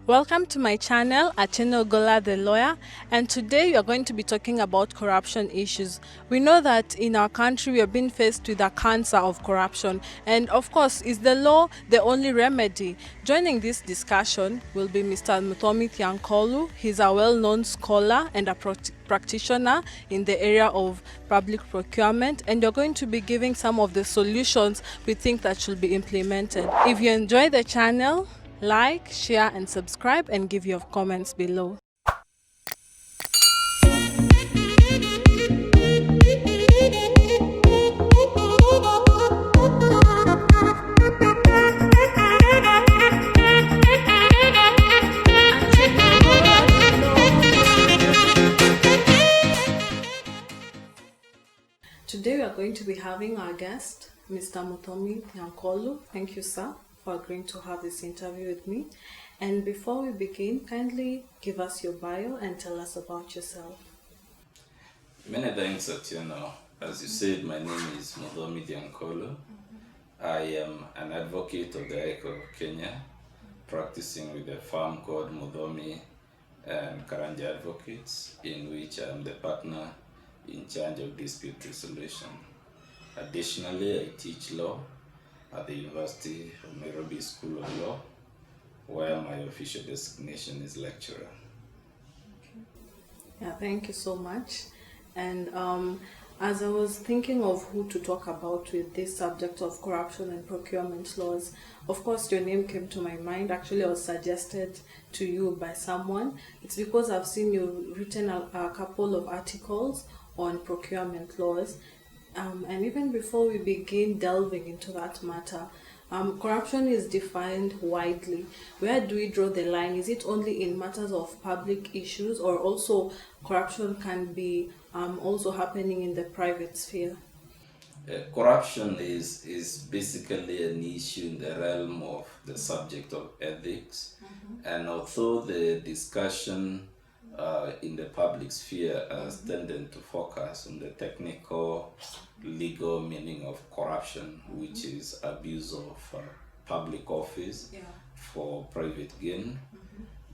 Welcome to my channel, Acheno Gola the Lawyer, and today we are going to be talking about corruption issues. We know that in our country we are being faced with a cancer of corruption, and of course, is the law the only remedy? Joining this discussion will be Mr. Muthomi Thiankolu. He's a well-known scholar and a practitioner in the area of public procurement, and you're going to be giving some of the solutions we think that should be implemented. If you enjoy the channel, like, share, and subscribe, and give your comments below. Today we are going to be having our guest, Mr. Muthomi Thiankolu. Thank you, sir, for agreeing to have this interview with me. And before we begin, kindly give us your bio and tell us about yourself. Many thanks, Atieno. As you said, my name is Muthomi Thiankolu. I am an advocate of the High Court of Kenya, practicing with a firm called Muthomi and Karanja Advocates, in which I am the partner in charge of dispute resolution. Additionally, I teach law at the University of Nairobi School of Law, where my official designation is lecturer. Yeah, thank you so much. And as I was thinking of who to talk about with this subject of corruption and procurement laws, of course your name came to my mind. Actually, I was suggested to you by someone. It's because I've seen you written a couple of articles on procurement laws. And even before we begin delving into that matter, corruption is defined widely. Where do we draw the line? Is it only in matters of public issues, or also corruption can be also happening in the private sphere? Corruption is basically an issue in the realm of the subject of ethics. And although the discussion in the public sphere has tended to focus on the technical, legal meaning of corruption, which is abuse of public office for private gain.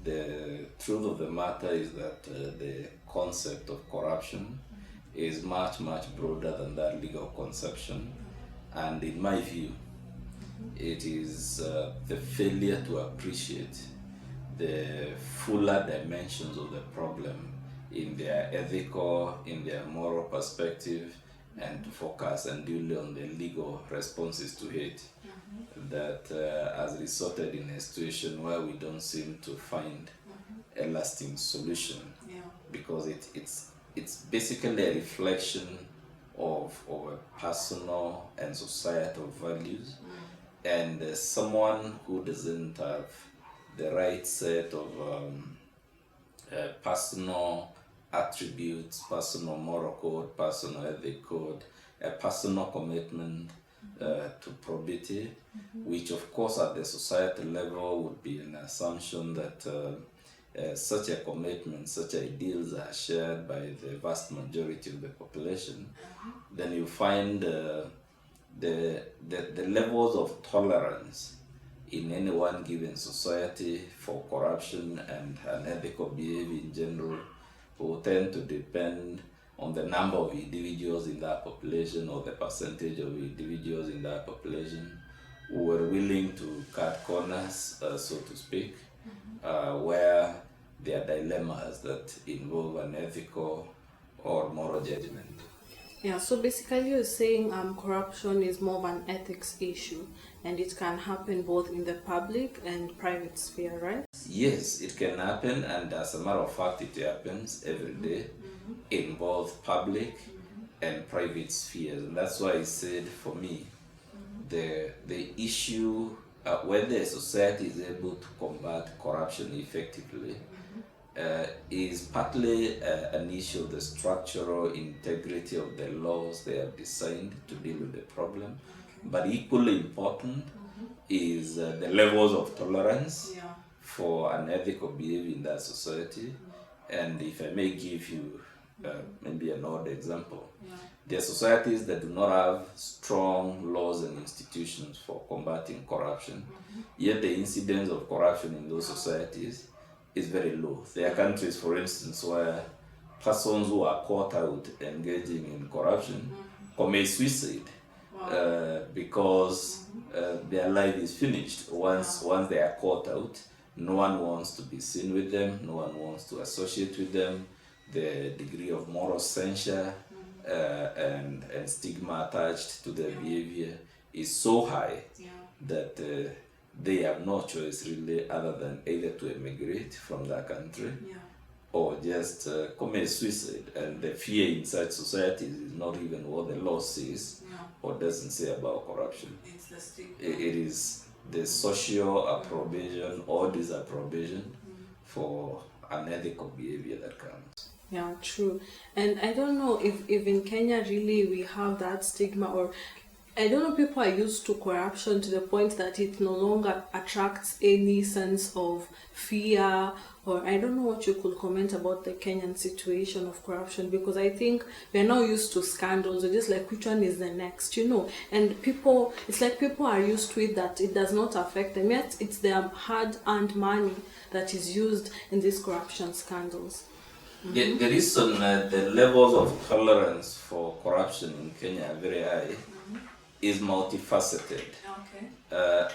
The truth of the matter is that the concept of corruption is much broader than that legal conception, and in my view, it is the failure to appreciate the fuller dimensions of the problem in their ethical, in their moral perspective, and to focus unduly on the legal responses to it that has resulted in a situation where we don't seem to find a lasting solution, because it's basically a reflection of a personal and societal values, and someone who doesn't have the right set of personal attributes, personal moral code, personal ethic code, a personal commitment to probity, which of course at the societal level would be an assumption that such a commitment, such ideals are shared by the vast majority of the population. Then you find the levels of tolerance in any one given society for corruption and unethical behavior in general will tend to depend on the number of individuals in that population, or the percentage of individuals in that population who were willing to cut corners, so to speak, where there are dilemmas that involve an ethical or moral judgment. Yeah, so basically you're saying corruption is more of an ethics issue, and it can happen both in the public and private sphere, right? Yes, it can happen, and as a matter of fact, it happens every day in both public and private spheres. And that's why I said, for me, the issue whether a society is able to combat corruption effectively is partly an issue of the structural integrity of the laws they have designed to deal with the problem. But equally important is the levels of tolerance for unethical behavior in that society. And if I may give you maybe an odd example, There are societies that do not have strong laws and institutions for combating corruption, yet the incidence of corruption in those societies is very low. There are countries, for instance, where persons who are caught out engaging in corruption commit suicide because their life is finished. Once they are caught out, no one wants to be seen with them, no one wants to associate with them. The degree of moral censure and stigma attached to their behavior is so high that they have no choice really other than either to emigrate from that country or just commit suicide. And the fear in such societies is not even what the law says or doesn't say about corruption. It's the stigma. It is the social approbation or disapprobation for unethical behavior that counts. Yeah, true. And I don't know if in Kenya really we have that stigma, or I don't know, people are used to corruption to the point that it no longer attracts any sense of fear, or I don't know what you could comment about the Kenyan situation of corruption, because I think we're now used to scandals. We're just like, which one is the next, and people, it's like people are used to it, that it does not affect them, yet it's their hard-earned money that is used in these corruption scandals. The reason the levels of tolerance for corruption in Kenya are very high is multifaceted.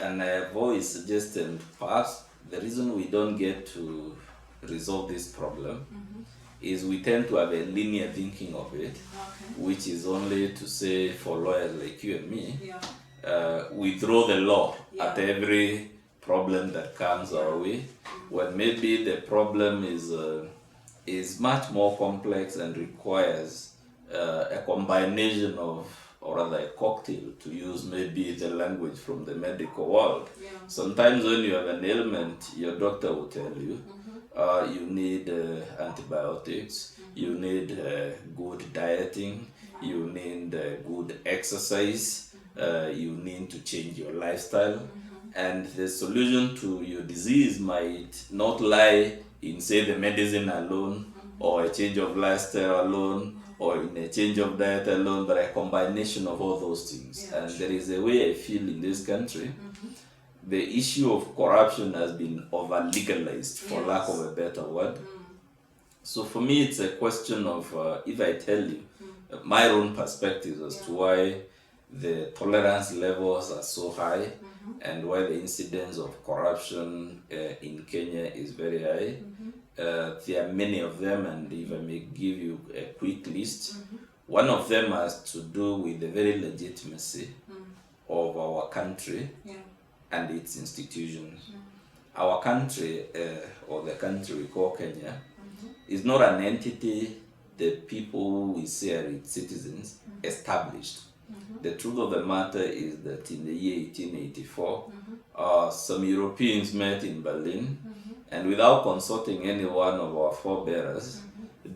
And I've always suggested perhaps the reason we don't get to resolve this problem is we tend to have a linear thinking of it, which is only to say for lawyers like you and me, we throw the law at every problem that comes our way, when maybe the problem is much more complex and requires a combination of, or rather a cocktail, to use maybe the language from the medical world. Sometimes when you have an ailment, your doctor will tell you, you need antibiotics, you need good dieting, you need good exercise, you need to change your lifestyle. And the solution to your disease might not lie in, say, the medicine alone, or a change of lifestyle alone, or in a change of diet alone, but a combination of all those things. And there is a way I feel in this country, the issue of corruption has been over-legalized, for lack of a better word. So for me, it's a question of, if I tell you my own perspectives as to why the tolerance levels are so high, and why the incidence of corruption in Kenya is very high. There are many of them, and if I may give you a quick list, one of them has to do with the very legitimacy of our country and its institutions. Our country, or the country we call Kenya, is not an entity the people we say are its citizens established. The truth of the matter is that in the year 1884, some Europeans met in Berlin, and without consulting any one of our forebearers,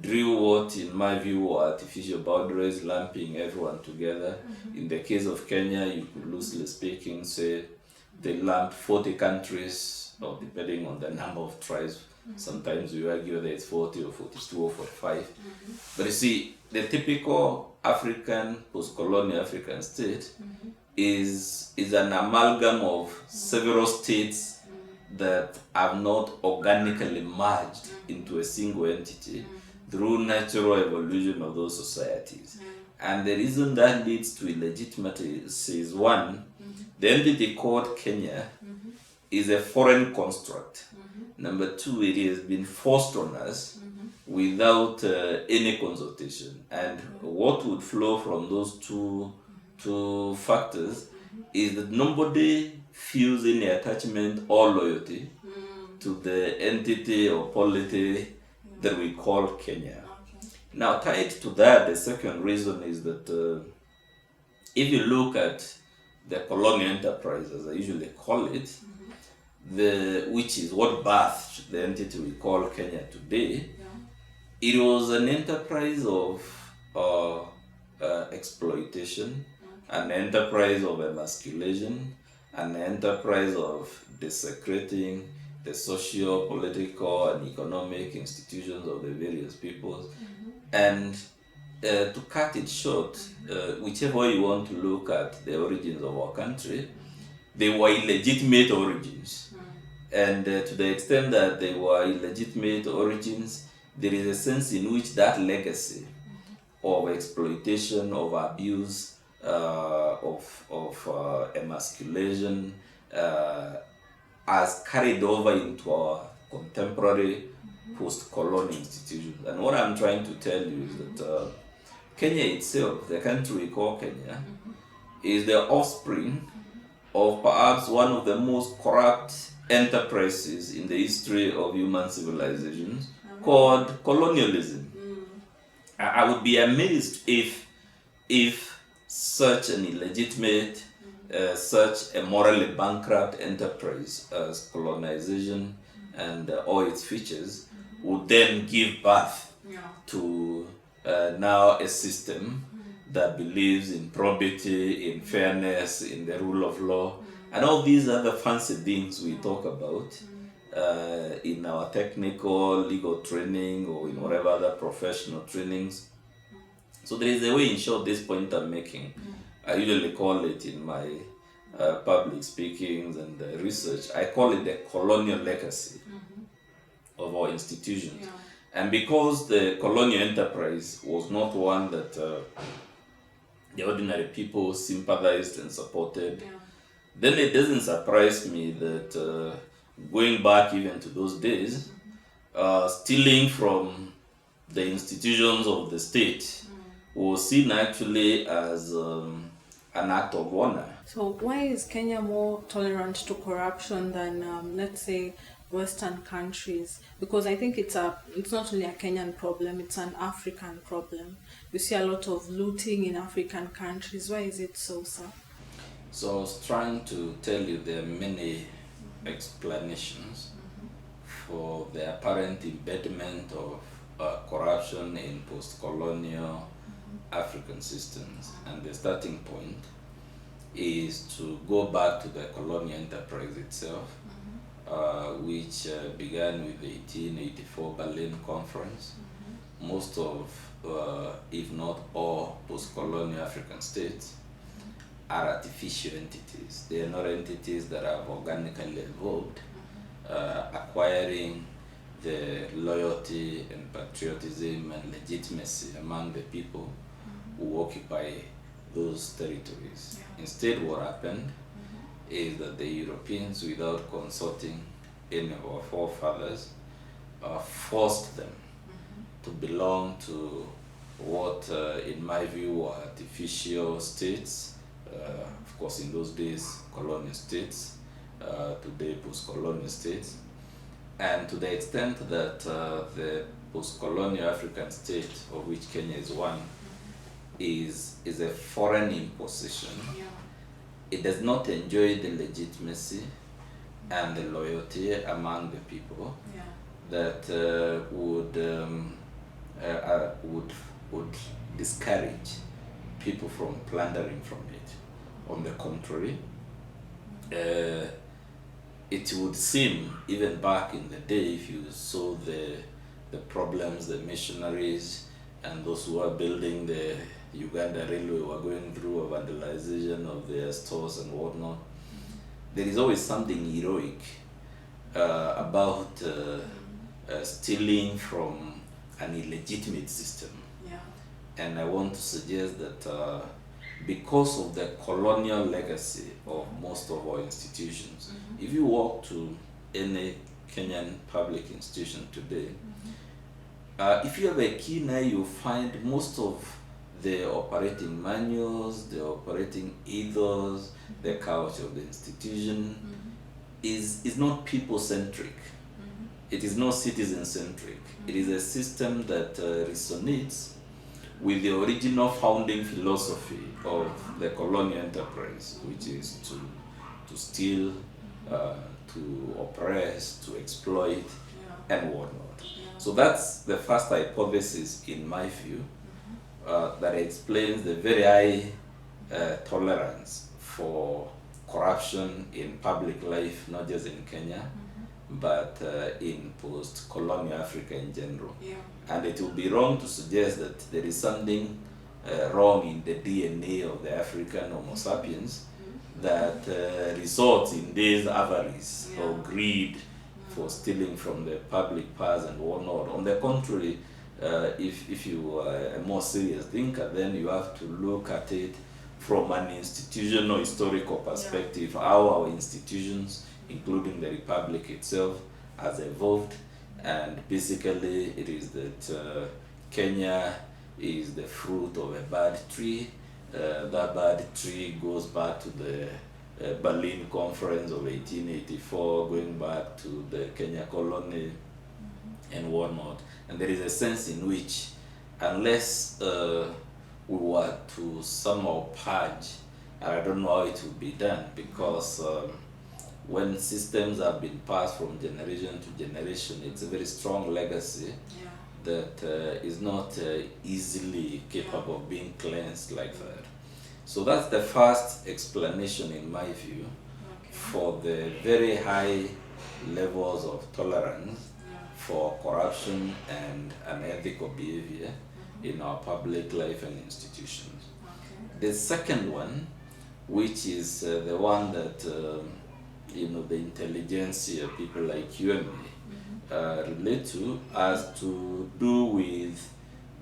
drew what, in my view, were artificial boundaries, lumping everyone together. In the case of Kenya, you could loosely speaking say they lumped 40 countries, or depending on the number of tribes. Sometimes we argue whether it's 40 or 42 or 45. But you see, the typical African, post-colonial African state is an amalgam of several states that have not organically merged into a single entity through natural evolution of those societies. And the reason that leads to illegitimacy is, one, the entity called Kenya is a foreign construct. Number two, it has been forced on us without any consultation. And what would flow from those two factors is that nobody feels any attachment or loyalty to the entity or polity that we call Kenya. Now, tied to that, the second reason is that if you look at the colonial enterprise, as I usually call it, which is what birthed the entity we call Kenya today, it was an enterprise of exploitation, an enterprise of emasculation, an enterprise of desecrating the socio, political, and economic institutions of the various peoples. And to cut it short, whichever way you want to look at the origins of our country, they were illegitimate origins. And to the extent that they were illegitimate origins, there is a sense in which that legacy of exploitation, of abuse, of emasculation has carried over into our contemporary post-colonial institutions. And what I'm trying to tell you is that Kenya itself, the country we call Kenya, is the offspring of perhaps one of the most corrupt enterprises in the history of human civilizations, called colonialism. I would be amazed if such an illegitimate, such a morally bankrupt enterprise as colonization and all its features would then give birth to now a system that believes in probity, in fairness, in the rule of law, and all these other fancy things we talk about in our technical, legal training or in whatever other professional trainings. So there is a way, in short, this point I'm making. I usually call it in my public speakings and research, I call it the colonial legacy of our institutions. And because the colonial enterprise was not one that the ordinary people sympathized and supported, then it doesn't surprise me that going back even to those days, stealing from the institutions of the state was seen actually as an act of honor. So why is Kenya more tolerant to corruption than, let's say, Western countries? Because I think it's not only a Kenyan problem, it's an African problem. We see a lot of looting in African countries. Why is it so, sir? So I was trying to tell you there are many explanations for the apparent embedment of corruption in post-colonial African systems. And the starting point is to go back to the colonial enterprise itself, which began with the 1884 Berlin Conference. Most of, if not all, post-colonial African states are artificial entities. They are not entities that have organically evolved, acquiring the loyalty and patriotism and legitimacy among the people who occupy those territories. Instead, what happened is that the Europeans, without consulting any of our forefathers, forced them to belong to what, in my view, were artificial states. Of course, in those days, colonial states, today post-colonial states. And to the extent that the post-colonial African state, of which Kenya is one, is a foreign imposition, it does not enjoy the legitimacy and the loyalty among the people that would discourage people from plundering from it. On the contrary, it would seem, even back in the day, if you saw the problems the missionaries and those who are building the Uganda railway were going through, a vandalization of their stores and whatnot, there is always something heroic about stealing from an illegitimate system. And I want to suggest that because of the colonial legacy of most of our institutions, if you walk to any Kenyan public institution today, if you have a keen eye, you find most of the operating manuals, the operating ethos, the culture of the institution is not people-centric. It is not citizen-centric. It is a system that resonates with the original founding philosophy of the colonial enterprise, which is to steal, to oppress, to exploit, and whatnot. So that's the first hypothesis, in my view, that explains the very high tolerance for corruption in public life, not just in Kenya, but in post-colonial Africa in general. Yeah. And it would be wrong to suggest that there is something wrong in the DNA of the African Homo sapiens that results in these avarice or greed for stealing from the public purse and whatnot. On the contrary, if you are a more serious thinker, then you have to look at it from an institutional historical perspective, how our institutions, including the republic itself, has evolved. And basically it is that Kenya is the fruit of a bad tree. That bad tree goes back to the Berlin Conference of 1884, going back to the Kenya colony and whatnot. And there is a sense in which, unless we were to somehow purge, I don't know how it would be done, because when systems have been passed from generation to generation, it's a very strong legacy that is not easily capable of being cleansed like that. So that's the first explanation, in my view, for the very high levels of tolerance for corruption and unethical behavior in our public life and institutions. The second one, which is the one that the intelligentsia, people like you and me, relate to, has to do with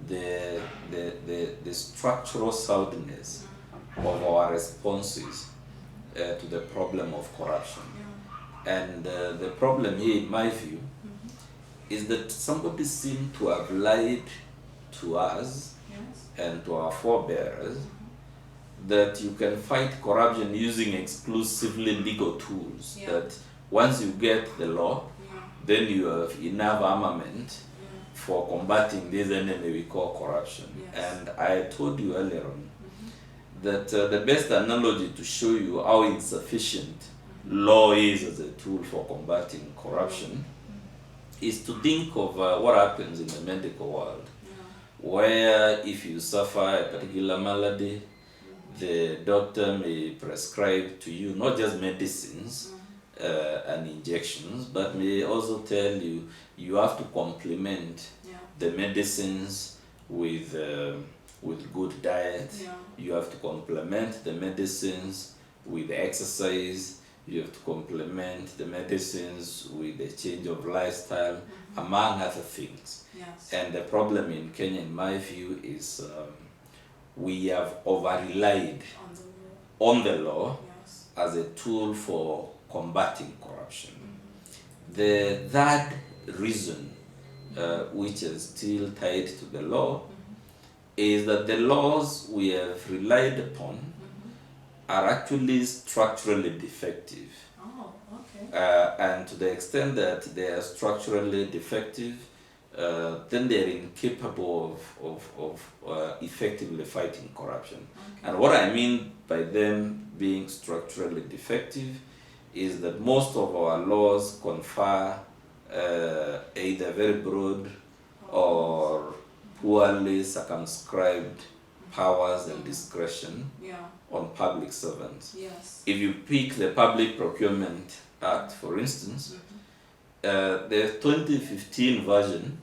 the structural soundness of our responses to the problem of corruption. And the problem here, in my view, is that somebody seemed to have lied to us and to our forebears that you can fight corruption using exclusively legal tools, that once you get the law, then you have enough armament for combating this enemy we call corruption. And I told you earlier on that the best analogy to show you how insufficient law is as a tool for combating corruption is to think of what happens in the medical world, where if you suffer a particular malady, the doctor may prescribe to you not just medicines and injections, but may also tell you you have to complement the medicines with good diet. You have to complement the medicines with exercise. You have to complement the medicines with a change of lifestyle, among other things. And the problem in Kenya, in my view, is we have over-relied on the law as a tool for combating corruption. The third reason, which is still tied to the law, is that the laws we have relied upon are actually structurally defective. And to the extent that they are structurally defective, then they're incapable of effectively fighting corruption. And what I mean by them being structurally defective is that most of our laws confer either very broad or poorly circumscribed powers and discretion on public servants. If you pick the Public Procurement Act, for instance, the 2015 version,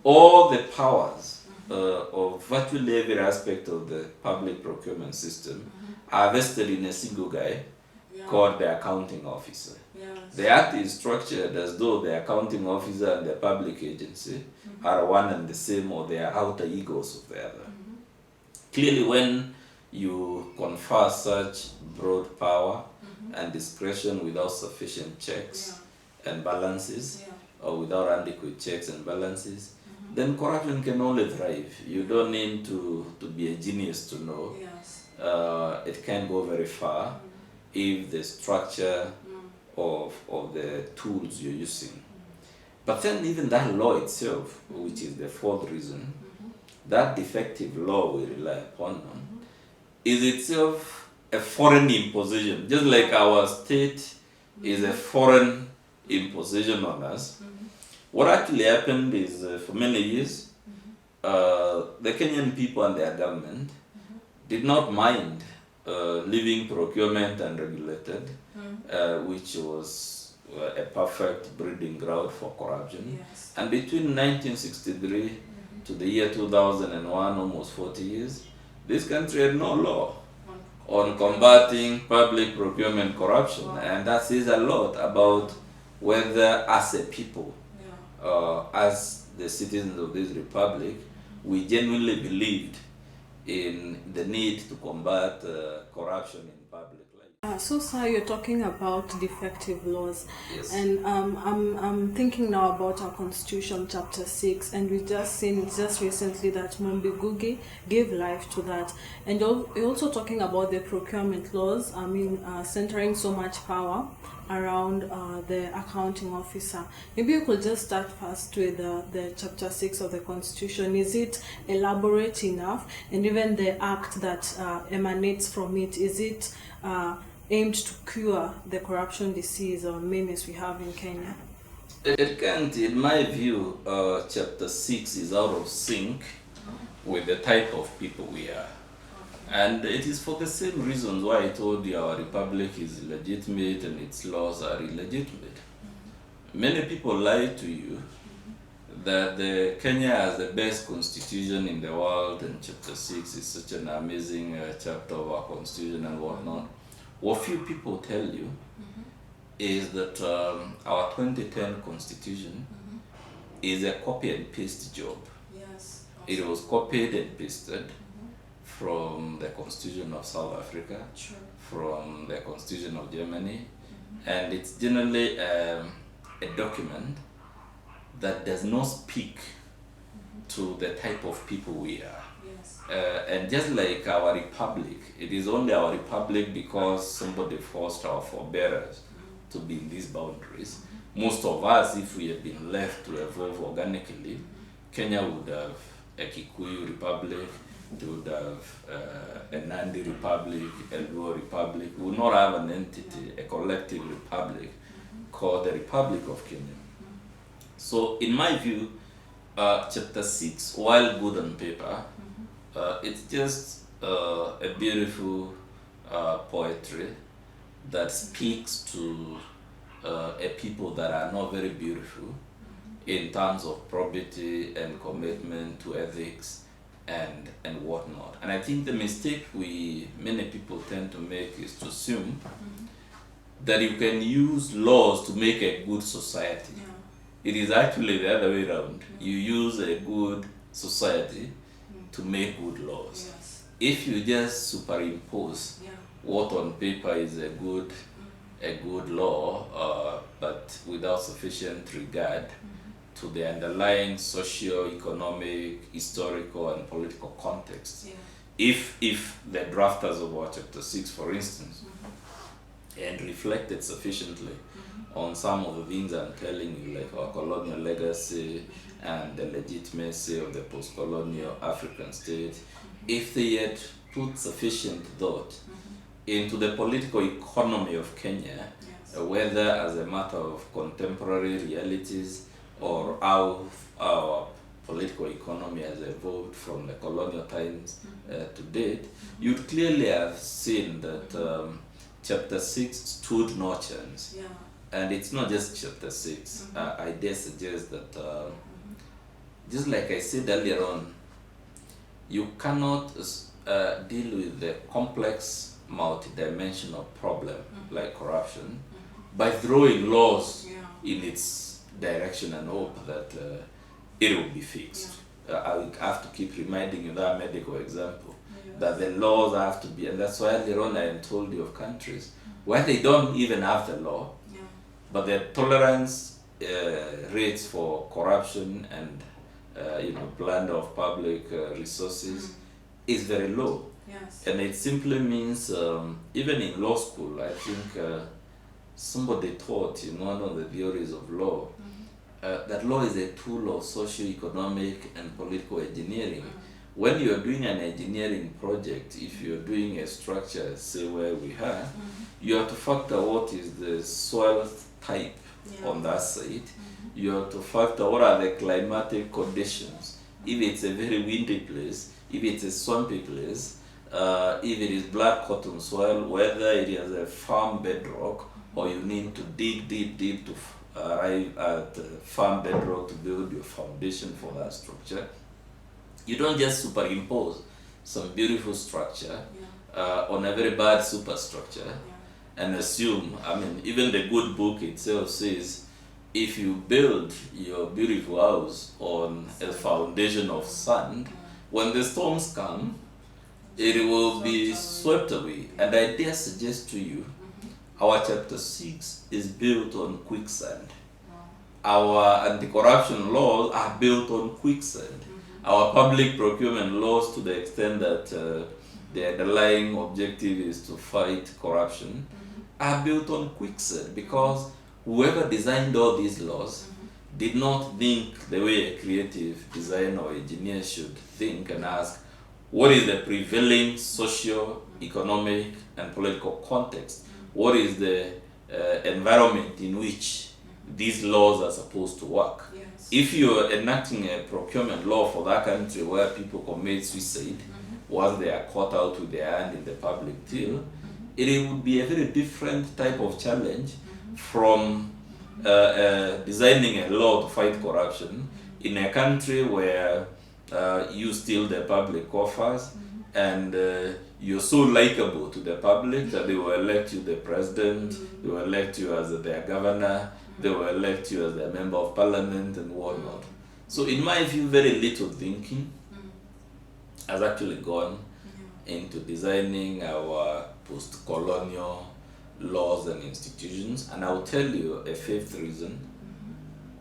all the powers of virtually every aspect of the public procurement system are vested in a single guy called the accounting officer. The act is structured as though the accounting officer and the public agency are one and the same, or they are outer egos of the other. Clearly, when you confer such broad power and discretion without sufficient checks and balances, or without adequate checks and balances, then corruption can only thrive. You don't need to be a genius to know. It can go very far if the structure of the tools you're using. But then even that law itself, which is the fourth reason, that defective law we rely upon, is itself a foreign imposition. Just like our state is a foreign imposition on us. What actually happened is, for many years, the Kenyan people and their government did not mind leaving procurement unregulated, which was a perfect breeding ground for corruption. Yes. And between 1963 to the year 2001, almost 40 years, this country had no law on combating public procurement corruption. Wow. And that says a lot about whether, as a people, as the citizens of this republic, we genuinely believed in the need to combat corruption in public life. So, sir, you're talking about defective laws. Yes. And I'm thinking now about our Constitution, Chapter 6, and we've just seen just recently that Mombi Gugi gave life to that. And you're also talking about the procurement laws, centering so much power around the accounting officer. Maybe you could just start first with the Chapter 6 of the Constitution. Is it elaborate enough? And even the act that emanates from it, is it aimed to cure the corruption disease or menace we have in Kenya? It can't. In my view, Chapter 6 is out of sync with the type of people we are. And it is for the same reasons why I told you our republic is illegitimate and its laws are illegitimate. Many people lie to you that Kenya has the best constitution in the world and Chapter 6 is such an amazing chapter of our constitution and whatnot. What few people tell you is that our 2010 constitution is a copy and paste job. Yes. It was copied and pasted from the Constitution of South Africa, Sure. from the Constitution of Germany, and it's generally a document that does not speak to the type of people we are. Yes. And just like our republic, it is only our republic because somebody forced our forebears to be in these boundaries. Most of us, if we had been left to evolve organically, Kenya would have a Kikuyu republic, it would have a Nandi republic, a Luo republic. We would not have an entity, a collective republic called the Republic of Kenya. So in my view, Chapter 6, while good on paper, it's just a beautiful poetry that speaks to a people that are not very beautiful in terms of probity and commitment to ethics and whatnot. And I think the mistake many people tend to make is to assume that you can use laws to make a good society. It is actually the other way around. You use a good society to make good laws. Yes. If you just superimpose what on paper is a good law, but without sufficient regard to the underlying socio-economic, historical, and political context. If the drafters of our Chapter 6, for instance, had reflected sufficiently on some of the things I'm telling you, like our colonial legacy and the legitimacy of the post-colonial African state, if they had put sufficient thought into the political economy of Kenya, whether as a matter of contemporary realities or how our political economy has evolved from the colonial times to date, you'd clearly have seen that Chapter 6 stood no chance. And it's not just Chapter 6. I dare suggest that, just like I said earlier on, you cannot deal with the complex, multidimensional problem like corruption by throwing laws in its direction and hope that it will be fixed. I have to keep reminding you that medical example, that the laws have to be, and that's why earlier on I told you of countries where they don't even have the law, but their tolerance rates for corruption and plunder of public resources is very low. And it simply means, even in law school, I think somebody taught one of the theories of law, that law is a tool of socio-economic and political engineering. When you're doing an engineering project, if you're doing a structure, say where we are, you have to factor what is the soil type on that site. You have to factor what are the climatic conditions. If it's a very windy place, if it's a swampy place, if it is black cotton soil, whether it has a firm bedrock or you need to dig deep to arrive at firm bedrock to build your foundation for that structure. You don't just superimpose some beautiful structure on a very bad superstructure and assume, I mean, even the good book itself says, if you build your beautiful house on a foundation of sand, when the storms come, it will be swept away. And I dare suggest to you, our chapter 6 is built on quicksand. Our anti-corruption laws are built on quicksand. Our public procurement laws, to the extent that the underlying objective is to fight corruption, are built on quicksand, because whoever designed all these laws did not think the way a creative designer or engineer should think and ask, what is the prevailing socio, economic, and political context? What is the environment in which these laws are supposed to work? Yes. If you're enacting a procurement law for that country where people commit suicide once they are caught out with their hand in the public till, it would be a very different type of challenge from designing a law to fight corruption in a country where you steal the public coffers and you're so likable to the public that they will elect you the president, they will elect you as their governor, they will elect you as their member of parliament and whatnot. So in my view, very little thinking has actually gone into designing our post-colonial laws and institutions. And I'll tell you a fifth reason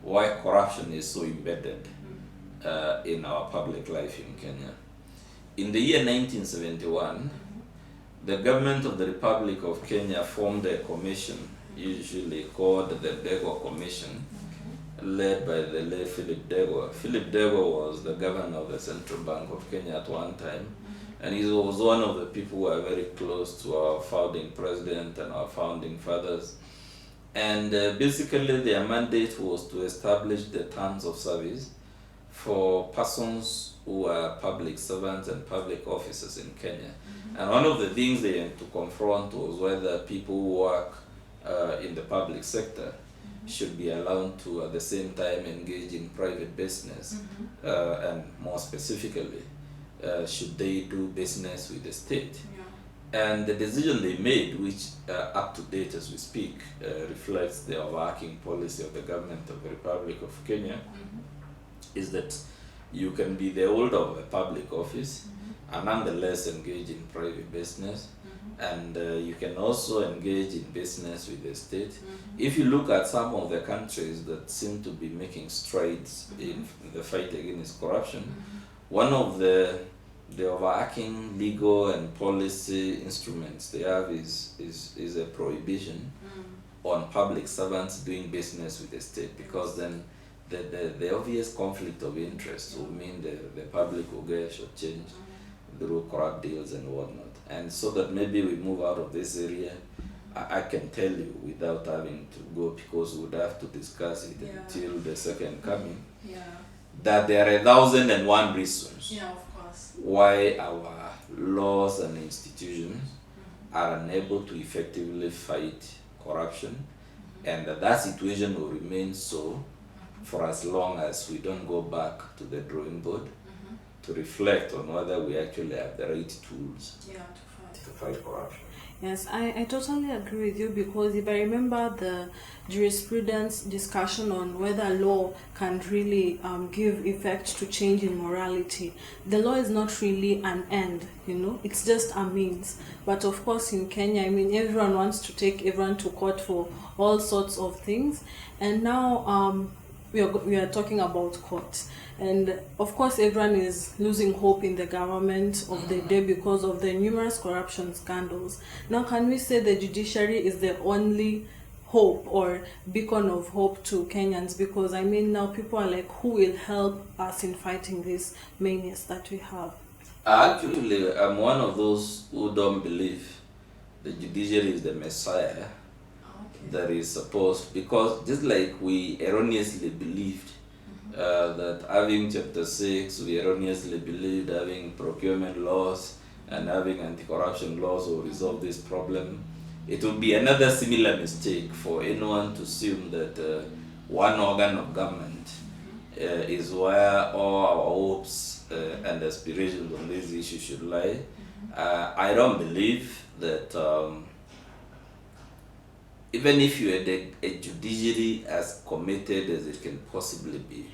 why corruption is so embedded in our public life in Kenya. In the year 1971, the government of the Republic of Kenya formed a commission, usually called the Dego Commission, led by the late Philip Dego. Philip Dego was the governor of the Central Bank of Kenya at one time, and he was one of the people who are very close to our founding president and our founding fathers. And basically their mandate was to establish the terms of service for persons who are public servants and public officers in Kenya. And one of the things they had to confront was whether people who work in the public sector should be allowed to at the same time engage in private business, and more specifically, should they do business with the state. And the decision they made, which up to date as we speak, reflects the overarching policy of the government of the Republic of Kenya, is that you can be the holder of a public office and nonetheless engage in private business, and you can also engage in business with the state. If you look at some of the countries that seem to be making strides in the fight against corruption, one of the overarching legal and policy instruments they have is a prohibition on public servants doing business with the state, because then the obvious conflict of interest will mean the public will get shortchanged through corrupt deals and whatnot. And so that maybe we move out of this area, I can tell you without having to go, because we would have to discuss it until the second coming, that there are 1,001 reasons why our laws and institutions are unable to effectively fight corruption, and that situation will remain so for as long as we don't go back to the drawing board to reflect on whether we actually have the right tools to fight corruption. Yes, I totally agree with you, because if I remember the jurisprudence discussion on whether law can really give effect to change in morality, the law is not really an end, it's just a means. But of course in Kenya, I mean, everyone wants to take everyone to court for all sorts of things, and now we are talking about court. And of course everyone is losing hope in the government of the day because of the numerous corruption scandals. Now, can we say the judiciary is the only hope or beacon of hope to Kenyans? Because I mean, now people are like, who will help us in fighting this menace that we have? Actually, I'm one of those who don't believe the judiciary is the messiah that is supposed, because just like we erroneously believed that having chapter 6, we erroneously believed having procurement laws and having anti-corruption laws will resolve this problem. It would be another similar mistake for anyone to assume that one organ of government is where all our hopes and aspirations on this issue should lie. I don't believe that even if you had a judiciary as committed as it can possibly be,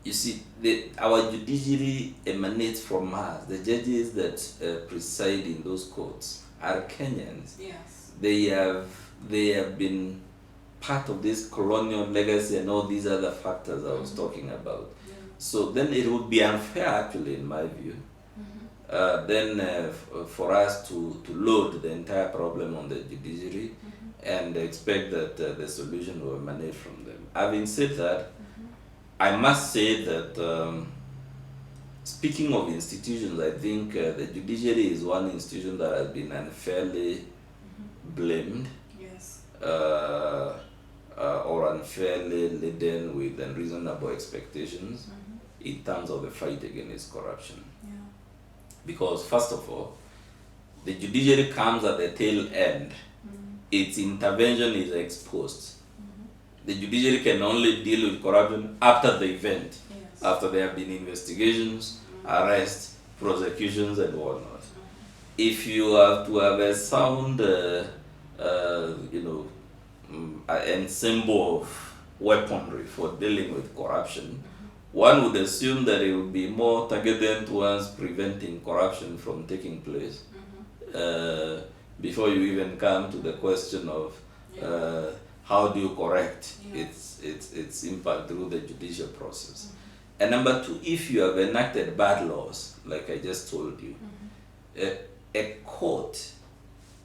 you see, our judiciary emanates from us. The judges that preside in those courts are Kenyans. Yes. They have been part of this colonial legacy and all these other factors I was talking about. Yeah. So then it would be unfair, actually, in my view, for us to load the entire problem on the judiciary and expect that the solution will emanate from them. Having said that, I must say that speaking of institutions, I think the judiciary is one institution that has been unfairly blamed. Yes. Or unfairly laden with unreasonable expectations in terms of the fight against corruption. Yeah. Because first of all, the judiciary comes at the tail end. Its intervention is exposed. The judiciary can only deal with corruption after the event, Yes. after there have been investigations, arrests, prosecutions, and whatnot. If you have to have a sound, ensemble of weaponry for dealing with corruption, one would assume that it would be more targeted towards preventing corruption from taking place before you even come to the question of how do you correct its impact through the judicial process. And number two, if you have enacted bad laws, like I just told you, a court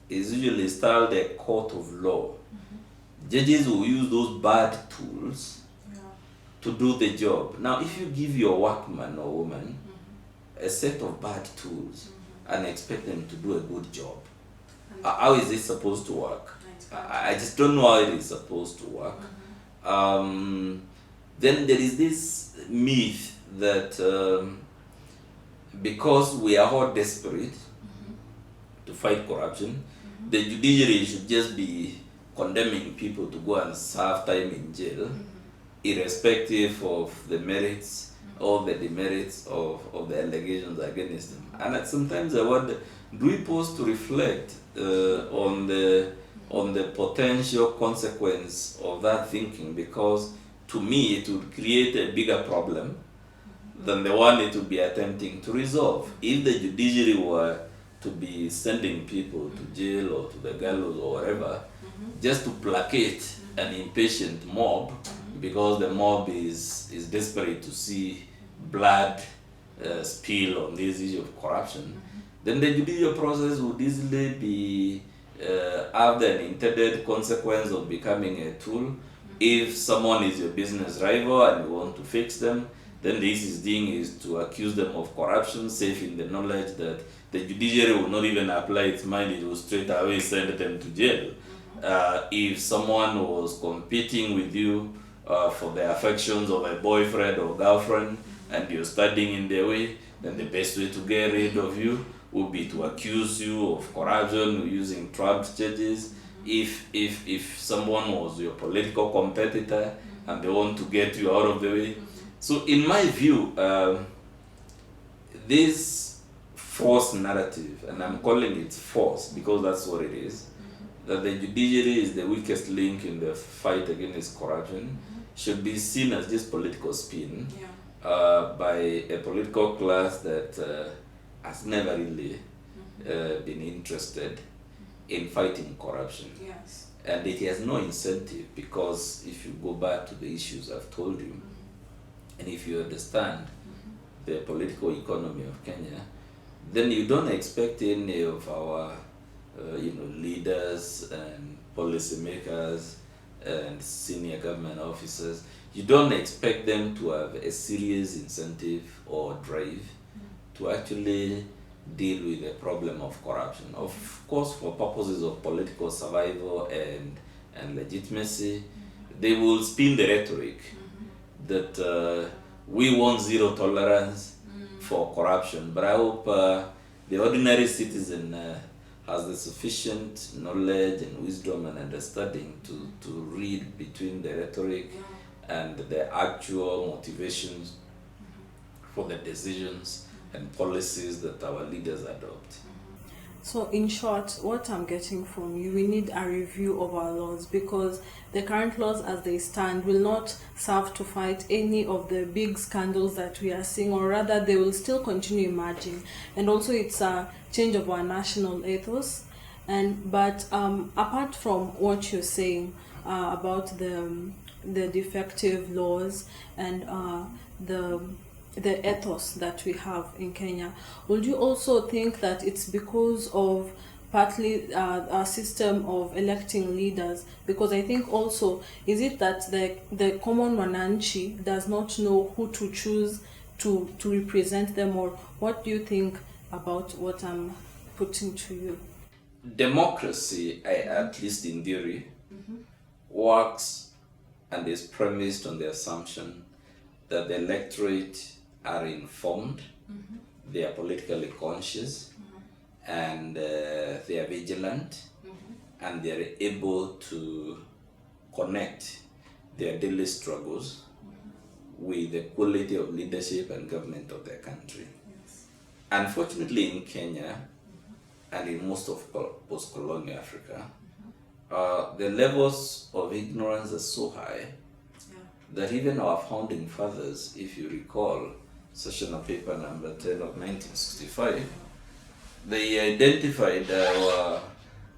is usually styled a court of law. Judges will use those bad tools to do the job. Now, if you give your workman or woman a set of bad tools and expect them to do a good job, how is it supposed to work? I just don't know how it is supposed to work. Then there is this myth that because we are all desperate to fight corruption, the judiciary should just be condemning people to go and serve time in jail, irrespective of the merits or the demerits of the allegations against them. And sometimes I wonder, do we pause to reflect on the potential consequence of that thinking? Because to me it would create a bigger problem than the one it would be attempting to resolve. If the judiciary were to be sending people to jail or to the gallows or whatever, just to placate an impatient mob, because the mob is desperate to see blood spill on this issue of corruption, then the judicial process would easily be have the intended consequence of becoming a tool. If someone is your business rival and you want to fix them, then the easiest thing is to accuse them of corruption, safe in the knowledge that the judiciary will not even apply its mind, it will straight away send them to jail. If someone was competing with you for the affections of a boyfriend or girlfriend and you're standing in their way, then the best way to get rid of you would be to accuse you of corruption using trapped charges. If someone was your political competitor and they want to get you out of the way. So in my view, this false narrative, and I'm calling it false because that's what it is, that the judiciary is the weakest link in the fight against corruption, should be seen as just political spin by a political class that has never really been interested in fighting corruption. Yes. And it has no incentive, because if you go back to the issues I've told you, and if you understand the political economy of Kenya, then you don't expect any of our leaders and policymakers and senior government officers, you don't expect them to have a serious incentive or drive to actually deal with the problem of corruption. Of course, for purposes of political survival and legitimacy, they will spin the rhetoric that we want zero tolerance for corruption. But I hope the ordinary citizen has the sufficient knowledge and wisdom and understanding to read between the rhetoric and the actual motivations for the decisions and policies that our leaders adopt. So in short, what I'm getting from you, we need a review of our laws, because the current laws as they stand will not serve to fight any of the big scandals that we are seeing, or rather they will still continue emerging. And also it's a change of our national ethos. But apart from what you're saying about the defective laws and the ethos that we have in Kenya, would you also think that it's because of partly our system of electing leaders? Because I think also, is it that the common wananchi does not know who to choose to represent them, or what do you think about what I'm putting to you? Democracy, at least in theory, works and is premised on the assumption that the electorate are informed, they are politically conscious, and they are vigilant, and they are able to connect their daily struggles with the quality of leadership and government of their country. Yes. Unfortunately, in Kenya and in most of post-colonial Africa, the levels of ignorance are so high that even our founding fathers, if you recall, Session of Paper number 10 of 1965, they identified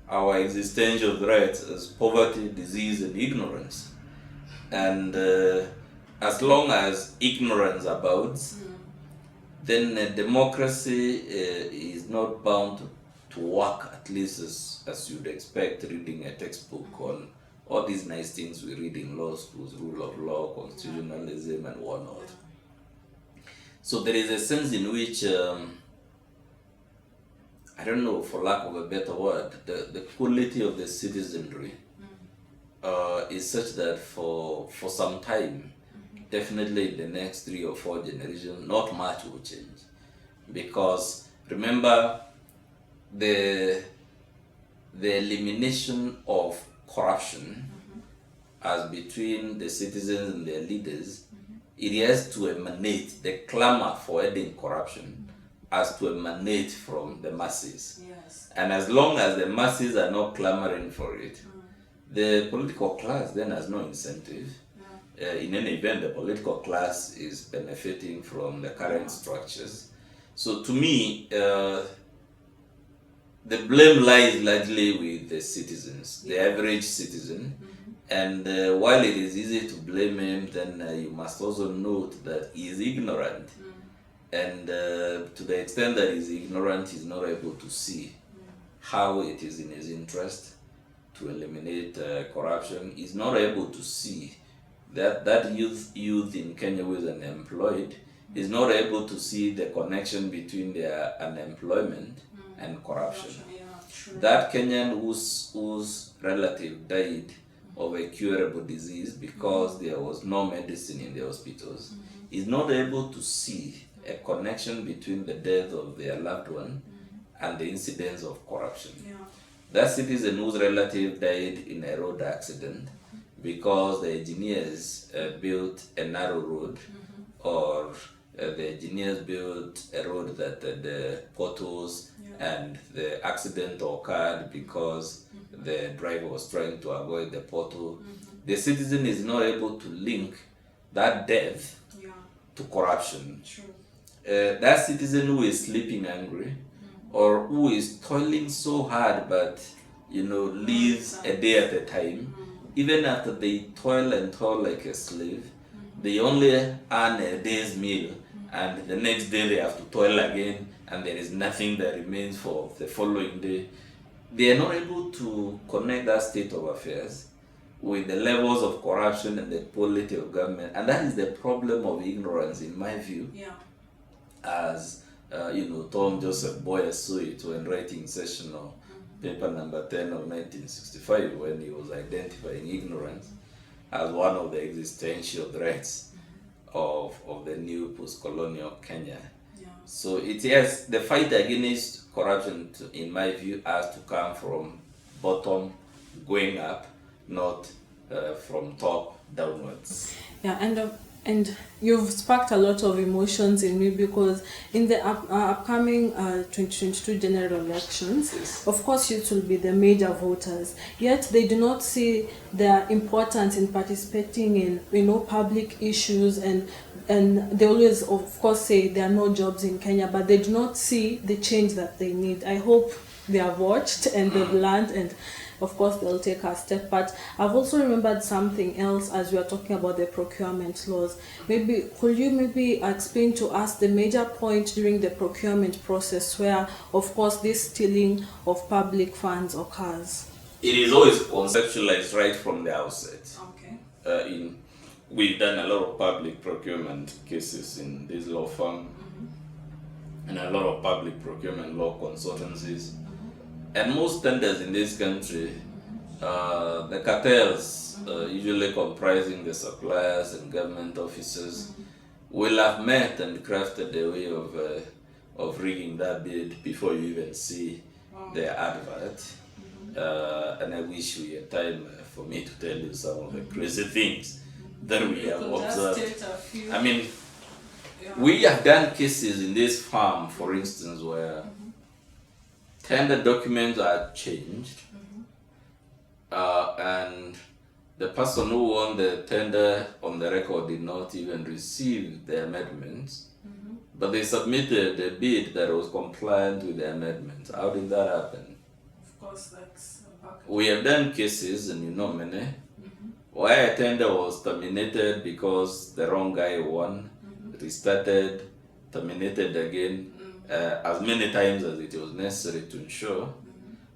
our existential threats as poverty, disease, and ignorance. And as long as ignorance abounds, then democracy is not bound to work, at least as you'd expect, reading a textbook on all these nice things we read in law schools, rule of law, constitutionalism, and whatnot. So there is a sense in which, I don't know, for lack of a better word, the quality of the citizenry is such that for some time, definitely in the next 3 or 4 generations, not much will change. Because remember, the elimination of corruption as between the citizens and their leaders, it has to emanate, the clamor for ending corruption has to emanate from the masses. Yes. And as long as the masses are not clamoring for it, the political class then has no incentive. In any event, the political class is benefiting from the current structures. So to me, the blame lies largely with the citizens, the average citizen. And while it is easy to blame him, then you must also note that he is ignorant. And to the extent that he is ignorant, he is not able to see how it is in his interest to eliminate corruption. He is not able to see that youth in Kenya who is unemployed is not able to see the connection between their unemployment and corruption. That Kenyan whose relative died of a curable disease because there was no medicine in the hospitals is not able to see a connection between the death of their loved one and the incidence of corruption. That citizen whose relative died in a road accident because the engineers built a narrow road, or the engineers built a road that the potholes, and the accident occurred because the driver was trying to avoid the pothole. The citizen is not able to link that death to corruption. That citizen who is sleeping angry, or who is toiling so hard but lives a day at a time, even after they toil and toil like a slave, they only earn a day's meal, and the next day they have to toil again, and there is nothing that remains for the following day. They are not able to connect that state of affairs with the levels of corruption and the quality of government. And that is the problem of ignorance, in my view. As Tom Joseph Boyer saw it when writing sessional paper number 10 of 1965, when he was identifying ignorance as one of the existential threats of the new post-colonial Kenya. Yeah. So the fight against corruption, in my view, has to come from bottom going up, not from top downwards. Yeah, and you've sparked a lot of emotions in me, because in the upcoming 2022 general elections, Yes. of course, youth will be the major voters. Yet they do not see their importance in participating in public issues, and they always, of course, say there are no jobs in Kenya, but they do not see the change that they need. I hope they have watched and they've learned, and of course they'll take a step. But I've also remembered something else as we are talking about the procurement laws. Could you explain to us the major point during the procurement process where, of course, this stealing of public funds occurs? It is always conceptualized right from the outset. Okay. We've done a lot of public procurement cases in this law firm, and a lot of public procurement law consultancies. And most tenders in this country, the cartels, usually comprising the suppliers and government officers, will have met and crafted a way of rigging that bid before you even see their advert. And I wish we had time for me to tell you some of the crazy things that we have observed. I mean, we have done cases in this farm, for instance, where tender documents are changed, and the person who won the tender on the record did not even receive the amendments, but they submitted a bid that was compliant with the amendments. How did that happen? Of course, that's We have done cases, and you know many, where a tender was terminated because the wrong guy won, restarted, terminated again, as many times as it was necessary to ensure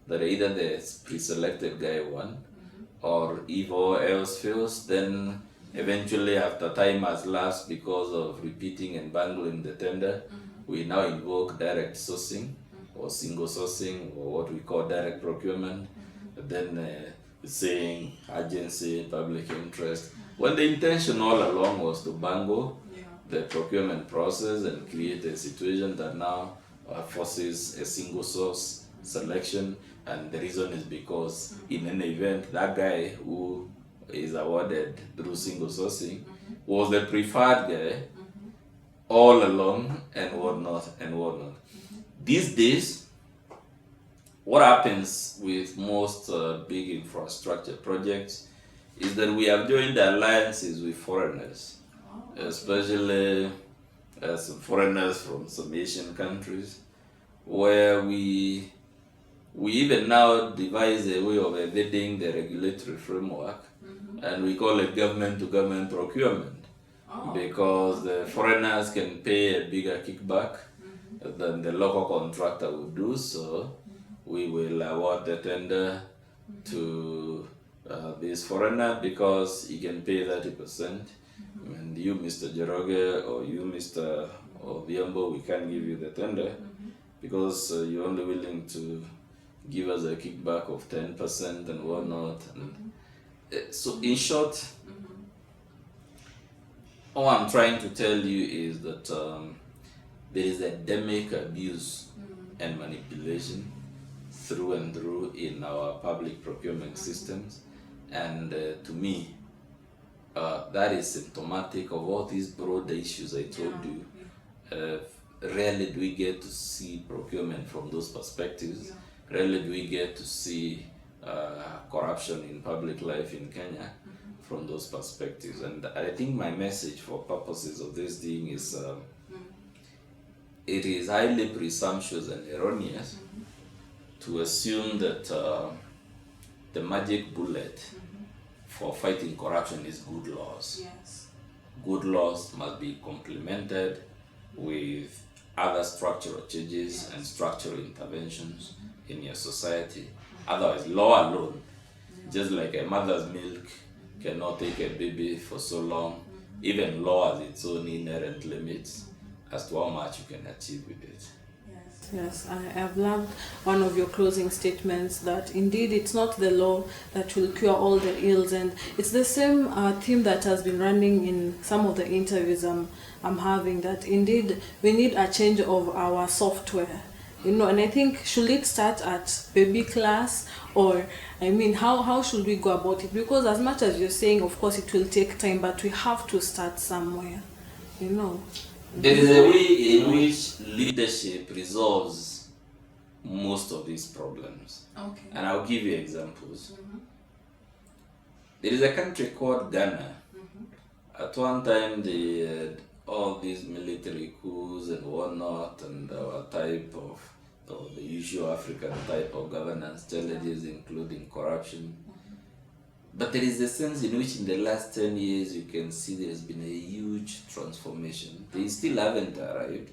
that either the pre-selected guy won, or if all else fails, then eventually after time has lapsed because of repeating and bungling the tender, we now invoke direct sourcing or single sourcing, or what we call direct procurement, then saying agency, public interest, when the intention all along was to bungle the procurement process and create a situation that now forces a single source selection. And the reason is because in an event, that guy who is awarded through single sourcing was the preferred guy all along, and whatnot and whatnot. These days, what happens with most big infrastructure projects is that we have joined alliances with foreigners, especially some foreigners from some Asian countries, where we even now devise a way of evading the regulatory framework, and we call it government-to-government procurement, because the foreigners can pay a bigger kickback than the local contractor would do. So we will award the tender to this foreigner because he can pay 30%, and you, Mr. Jeroge, or you, Mr. Odhiambo, we can't give you the tender because you're only willing to give us a kickback of 10% and whatnot. And so in short, all I'm trying to tell you is that there is endemic abuse and manipulation through and through in our public procurement systems, and to me, that is symptomatic of all these broader issues I told you. Rarely do we get to see procurement from those perspectives. Rarely do we get to see corruption in public life in Kenya from those perspectives. And I think my message for purposes of this thing is it is highly presumptuous and erroneous to assume that the magic bullet for fighting corruption is good laws. Yes. Good laws must be complemented with other structural changes and structural interventions in your society. Otherwise, law alone, just like a mother's milk cannot take a baby for so long, even law has its own inherent limits as to how much you can achieve with it. Yes. Yes, I've loved one of your closing statements that indeed it's not the law that will cure all the ills, and it's the same theme that has been running in some of the interviews I'm having, that indeed we need a change of our software, you know. And I think, should it start at baby class, or I mean, how should we go about it? Because as much as you're saying, of course it will take time, but we have to start somewhere, you know. There is a way in which leadership resolves most of these problems. Okay. And I'll give you examples. There is a country called Ghana. At one time, they had all these military coups and whatnot, and our type of, or the usual African type of governance challenges, including corruption. But there is a sense in which in the last 10 years you can see there's been a huge transformation. They still haven't arrived.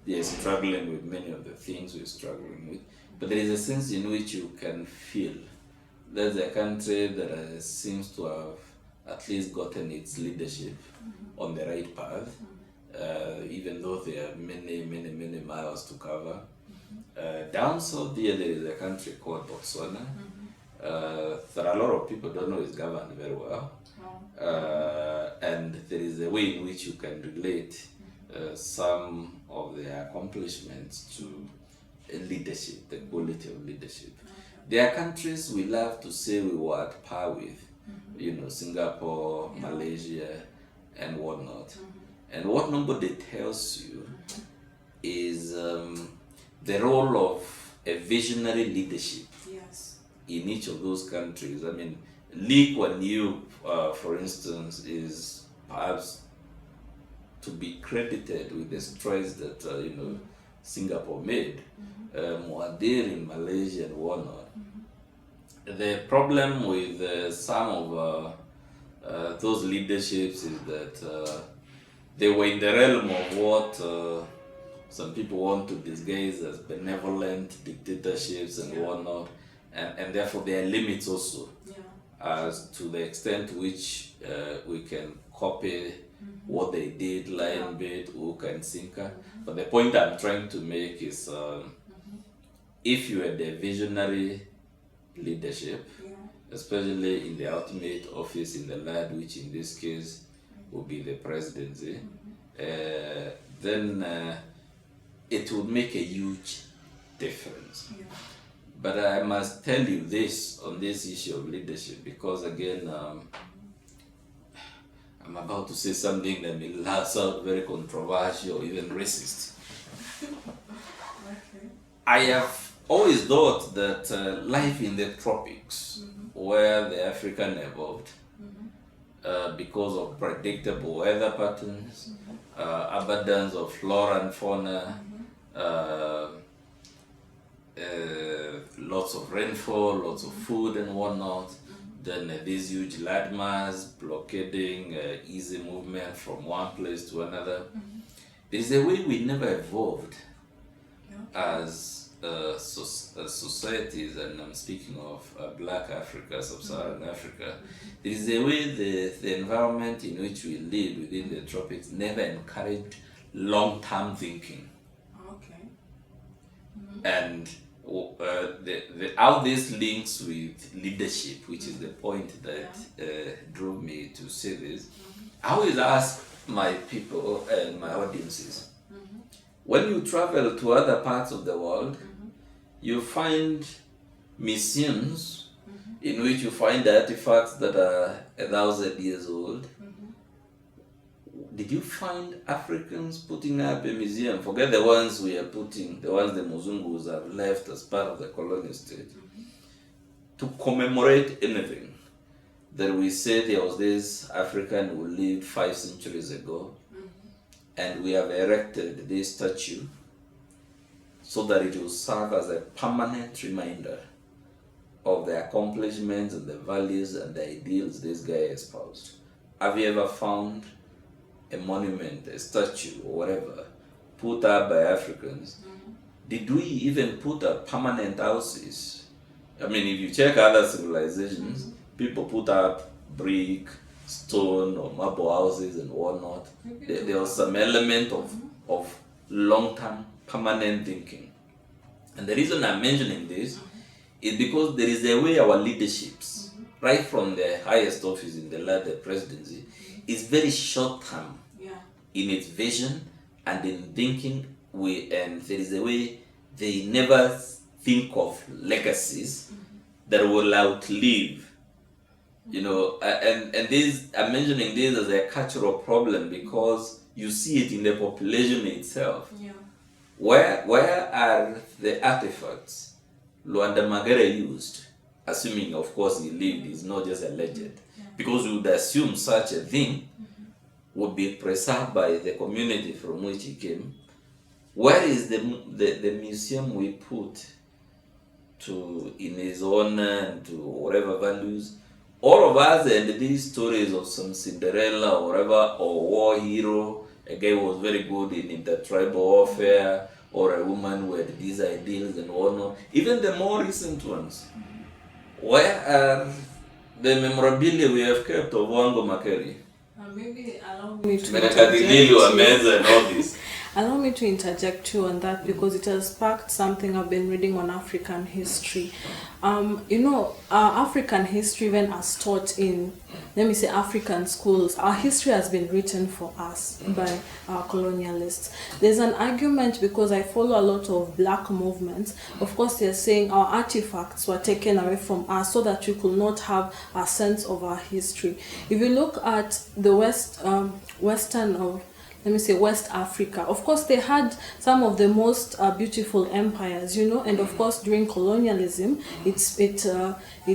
They are struggling with many of the things we're struggling with. But there is a sense in which you can feel there's a country that seems to have at least gotten its leadership on the right path, even though there are many miles to cover. Down south there is a country called Botswana. That a lot of people don't know is governed very well, and there is a way in which you can relate some of their accomplishments to leadership, the quality of leadership. There are countries we love to say we were at par with, you know, Singapore, Malaysia, and whatnot. And what nobody tells you is the role of a visionary leadership in each of those countries. I mean, Lee Kuan Yew, for instance, is perhaps to be credited with the strides that you know, Singapore made, Muadir in Malaysia and whatnot. The problem with some of those leaderships is that they were in the realm of what some people want to disguise as benevolent dictatorships and whatnot. And therefore there are limits also as to the extent to which we can copy what they did, line, bit, hook and sinker. But the point I'm trying to make is if you had a visionary leadership, especially in the ultimate office in the land, which in this case would be the presidency, then it would make a huge difference. But I must tell you this on this issue of leadership, because again, I'm about to say something that may sound very controversial or even racist. I have always thought that life in the tropics, where the African evolved, because of predictable weather patterns, abundance of flora and fauna, lots of rainfall, lots of food and whatnot, then these huge landmass blockading easy movement from one place to another. There's a way we never evolved as societies, and I'm speaking of Black Africa, Sub-Saharan Africa. There is a way the environment in which we live within the tropics never encouraged long-term thinking. And how this links with leadership, which is the point that drove me to say this. I always ask my people and my audiences, when you travel to other parts of the world, you find museums in which you find artifacts that are 1,000 years old. Did you find Africans putting up a museum? Forget the ones we are putting, the ones the Muzungus have left as part of the colonial state, to commemorate anything that we say there was this African who lived 5 centuries ago, and we have erected this statue so that it will serve as a permanent reminder of the accomplishments and the values and the ideals this guy espoused. Have you ever found a monument, a statue, or whatever, put up by Africans? Did we even put up permanent houses? I mean, if you check other civilizations, people put up brick, stone, or marble houses and whatnot. There was some element of long-term permanent thinking. And the reason I'm mentioning this is because there is a way our leaderships, right from the highest office in the land, the presidency, is very short-term in its vision and in thinking. And there is a way they never think of legacies that will outlive. And this, I'm mentioning this as a cultural problem because you see it in the population itself. Where are the artifacts Luanda Magere used? Assuming, of course, he lived, is not just a legend. Because you would assume such a thing would be preserved by the community from which he came. Where is the museum we put to in his honor and to whatever values? All of us and these stories of some Cinderella or whatever, or war hero, a guy who was very good in intertribal warfare, or a woman who had these ideals and whatnot, even the more recent ones. Where are the memorabilia we have kept of Wango Makeri? Maybe allow me to and all this. Allow me to interject too on that because it has sparked something I've been reading on African history. African history, when as taught in, let me say, African schools, our history has been written for us by our colonialists. There's an argument because I follow a lot of black movements. Of course, they're saying our artifacts were taken away from us so that we could not have a sense of our history. If you look at the West Africa. Of course, they had some of the most beautiful empires, and of course during colonialism, it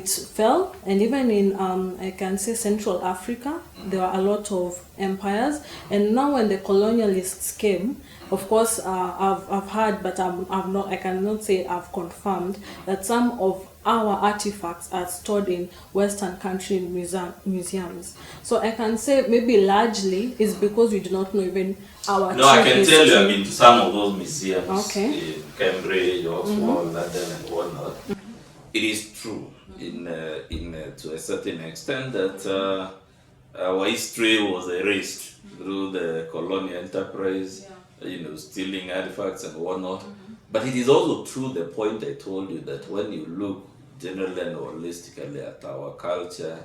fell, and even in I can say Central Africa, there were a lot of empires, and now when the colonialists came, of course, I've heard, but I cannot say I've confirmed that some of our artifacts are stored in Western country museums. So I can say maybe largely is because we do not know even our No, I can tell you I've been to some of those museums in Cambridge, Oxford, London and whatnot. It is true to a certain extent that our history was erased through the colonial enterprise, stealing artifacts and whatnot. But it is also true, the point I told you, that when you look generally and holistically at our culture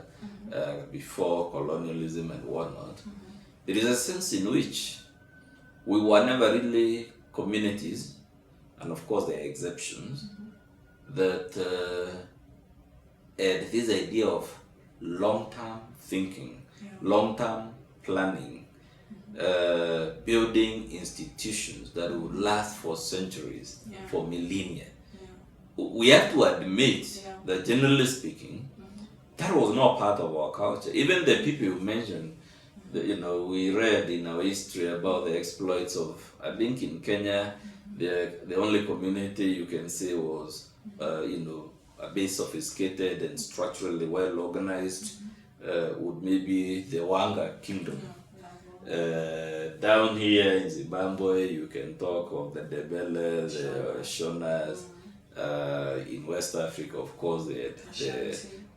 before colonialism and whatnot, there is a sense in which we were never really communities, and of course there are exceptions, that had this idea of long-term thinking, long-term planning, building institutions that would last for centuries, for millennia. We have to admit that generally speaking, that was not part of our culture. Even the people you mentioned, we read in our history about the exploits of, I think in Kenya, the only community you can say was, a bit sophisticated and structurally well organized, would maybe the Wanga kingdom. Down here in Zimbabwe, you can talk of the Debele, the Shonas. In West Africa, of course, they had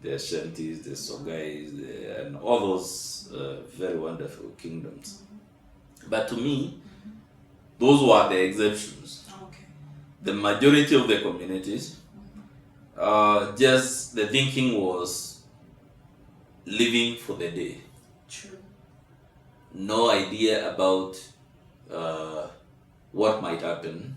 the Ashantis, the Sogais, and all those very wonderful kingdoms. But to me, those were the exceptions. The majority of the communities, just the thinking was living for the day. True. No idea about what might happen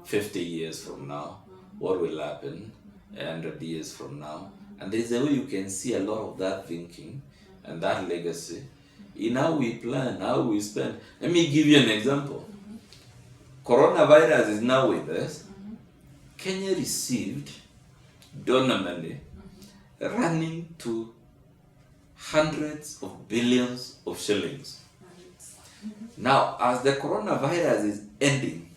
50 years from now, what will happen 100 years from now. And there is a way you can see a lot of that thinking and that legacy in how we plan, how we spend. Let me give you an example. Coronavirus is now with us. Kenya received donor money running to hundreds of billions of shillings. Now, as the coronavirus is ending,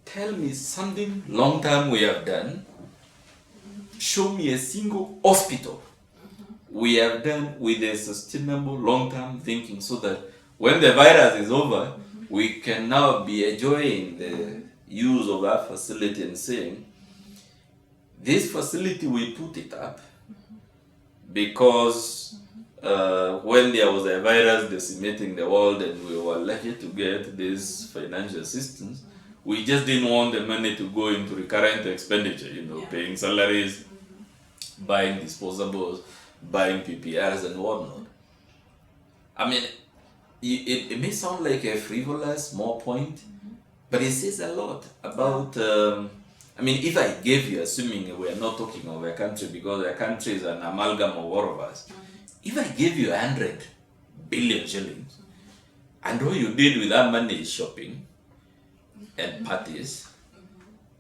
tell me something long term we have done. Show me a single hospital we have done with a sustainable long term thinking so that when the virus is over, we can now be enjoying the use of our facility and saying, this facility, we put it up because when there was a virus decimating the world and we were lucky to get this financial assistance, We just didn't want the money to go into recurrent expenditure, paying salaries, buying disposables, buying PPRs and whatnot. I mean, it may sound like a frivolous, small point, but it says a lot about, if I gave you, assuming we're not talking of a country, because a country is an amalgam of all of us, if I gave you 100 billion shillings, and all you did with that money is shopping and parties,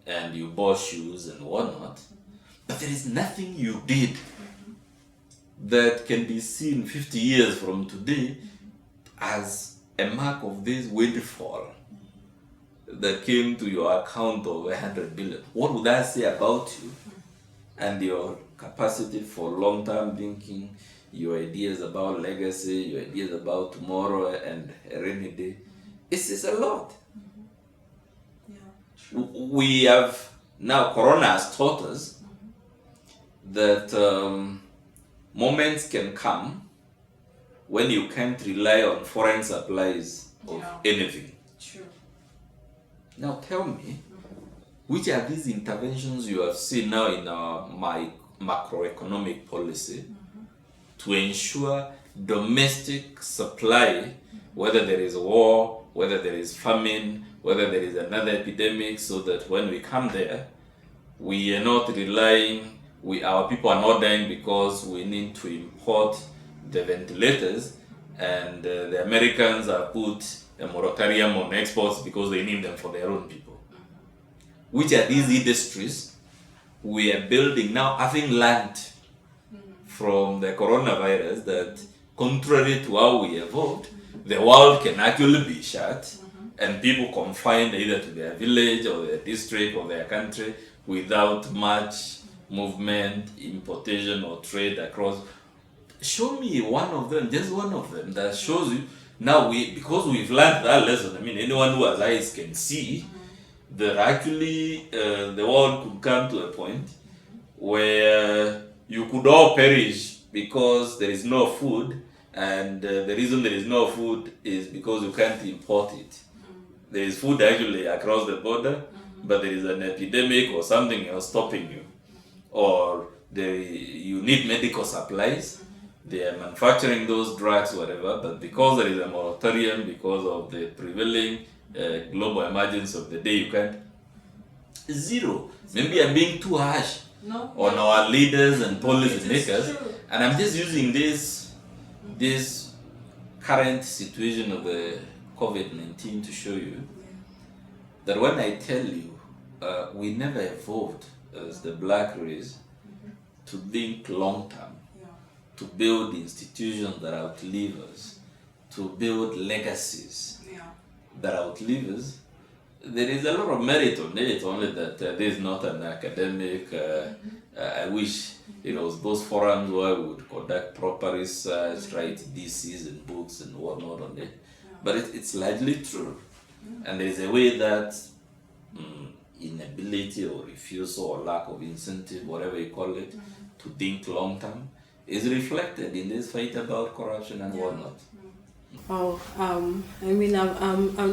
and you bought shoes and whatnot, but there is nothing you did that can be seen 50 years from today as a mark of this windfall that came to your account of 100 billion. What would that say about you and your capacity for long-term thinking, your ideas about legacy, your ideas about tomorrow and a rainy day? It's a lot. We have now, Corona has taught us that moments can come when you can't rely on foreign supplies of anything. True. Now tell me, which are these interventions you have seen now in our macroeconomic policy to ensure domestic supply, whether there is war, whether there is famine, whether there is another epidemic, so that when we come there, we are not relying, our people are not dying because we need to import the ventilators, and the Americans have put a moratorium on exports because they need them for their own people. Which are these industries we are building now, having learned from the coronavirus that, contrary to how we evolved, the world can actually be shut and people confined either to their village or their district or their country without much movement, importation or trade across. Show me one of them, just one of them, that shows you, now because we've learned that lesson, anyone who has eyes can see that actually the world could come to a point where you could all perish because there is no food, and the reason there is no food is because you can't import it. There is food actually across the border, but there is an epidemic or something else stopping you. Or you need medical supplies, they are manufacturing those drugs, whatever, but because there is a moratorium, because of the prevailing global emergency of the day, you can't. Zero. Maybe I'm being too harsh on our leaders and policy makers, and I'm just using this current situation of the COVID-19 to show you that when I tell you we never evolved as the black race to think long term, to build institutions that outlive us, to build legacies that outlive us. There is a lot of merit on it, only that there is not an academic. I wish it was those forums where we would conduct proper research, write theses and books and whatnot on it. But it's largely true. And there is a way that inability or refusal or lack of incentive, whatever you call it, to think long term is reflected in this fight about corruption and whatnot. Oh, I'm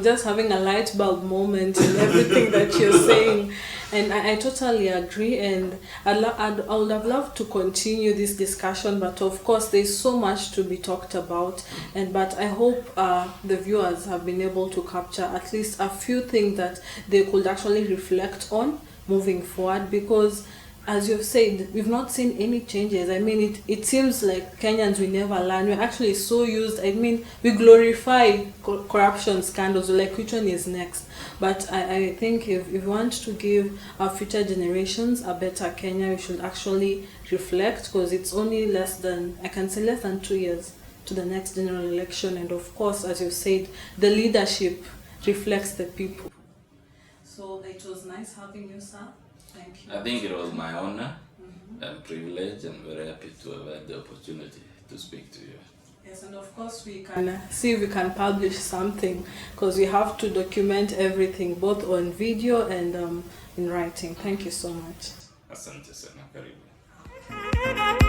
just having a light bulb moment in everything that you're saying, and I totally agree. And I would have loved to continue this discussion, but of course there's so much to be talked about. But I hope the viewers have been able to capture at least a few things that they could actually reflect on moving forward, because as you've said, we've not seen any changes. It seems like Kenyans, we never learn. We're actually so used. We glorify corruption scandals, like which one is next. But I think if we want to give our future generations a better Kenya, we should actually reflect, because it's only less than 2 years to the next general election. And of course, as you said, the leadership reflects the people. So it was nice having you, sir. Thank you. I think it was my honor and privilege, and very happy to have had the opportunity to speak to you. Yes, and of course we can see if we can publish something, because we have to document everything, both on video and in writing. Thank you so much. Asante sana, karibu.